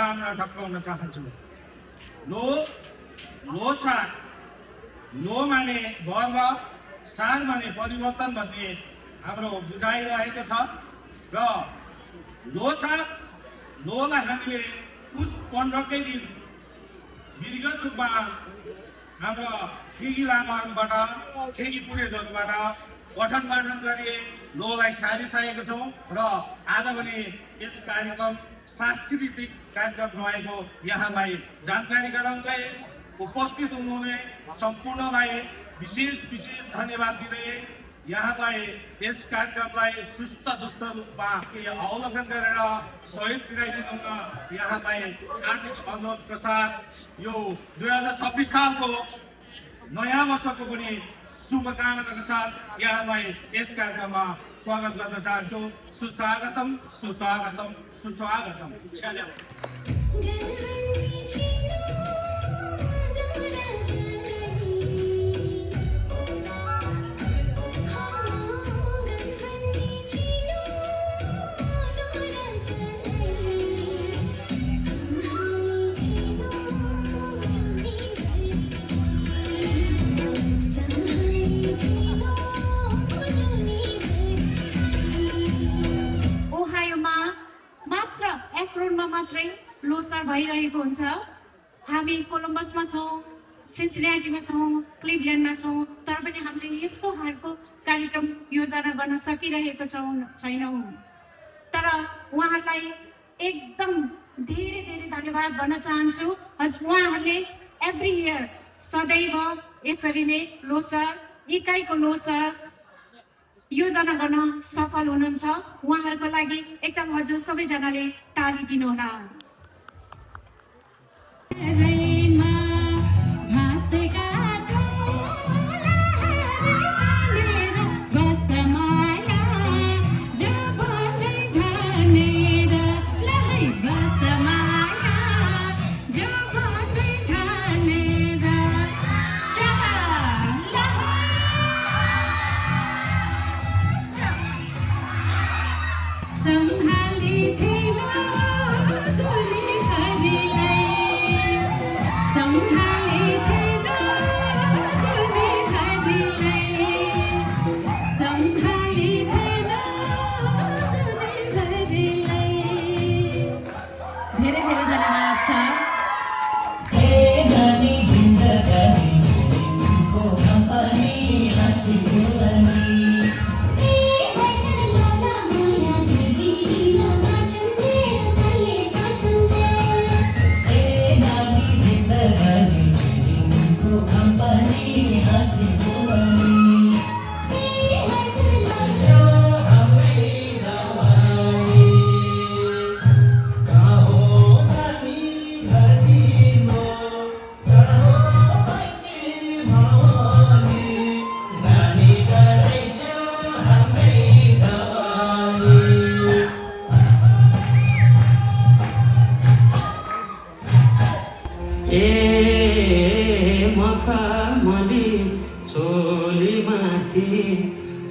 शुभकामना ढक्काउन चाहन्छु। लोसार, लो माने वर्ग, सार माने परिवर्तन भन्ने हाम्रो बुझाइरहेको छ र लोलाई हामीले पुस 15कै दिन विधिगत रूपमा हाम्रो ठेगी लामाहरूबाट ठेगी पुरेजहरूबाट पठन पाठन गरी लोलाई सारिसकेका छौँ र आज भने यस कार्यक्रम सांस्कृतिक कार्यक्रम रहेको यहाँलाई जानकारी गराउँदै उपस्थित हुनुहुने सम्पूर्णलाई विशेष धन्यवाद दिँदै यहाँलाई यस कार्यक्रमलाई चुस्त दुस्त रूपमा अवलोकन गरेर सहयोग पुर्याइदिनु हुन यहाँलाई हार्दिक अनुरोधका साथ यो 2026 सालको नयाँ वर्षको पनि शुभकामनाका साथ यहाँलाई यस कार्यक्रममा स्वागत गर्न चाहन्छु। सुस्वागतम सुस्वागतम सुस्वागतम। मात्रै लोसार भइरहेको हुन्छ। हामी कोलम्बसमा छौँ, सिन्सिनाटीमा छौँ, क्लिभल्यान्डमा छौँ, तर पनि हामीले यस्तो खालको कार्यक्रम योजना गर्न सकिरहेको छैनौँ। तर उहाँहरूलाई एकदम धेरै धन्यवाद भन्न चाहन्छु। उहाँहरूले एभ्री इयर सदैव यसरी नै लोसार इकाइको लोसार योजना गर्न सफल हुनुहुन्छ। उहाँहरूको लागि एकदम हजुर सबैजनाले ताली दिनुहोला।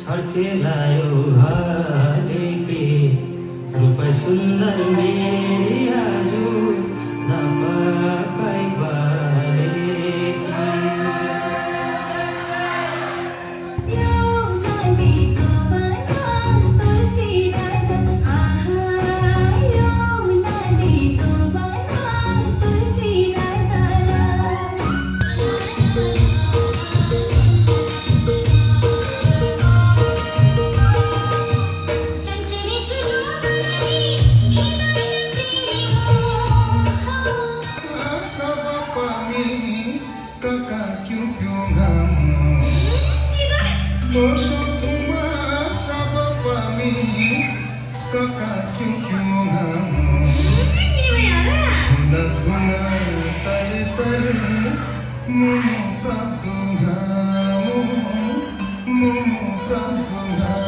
छड्के लायो हालेकी रूप सुन्दर मेरी हजुर धपकाइ Mumu prantunga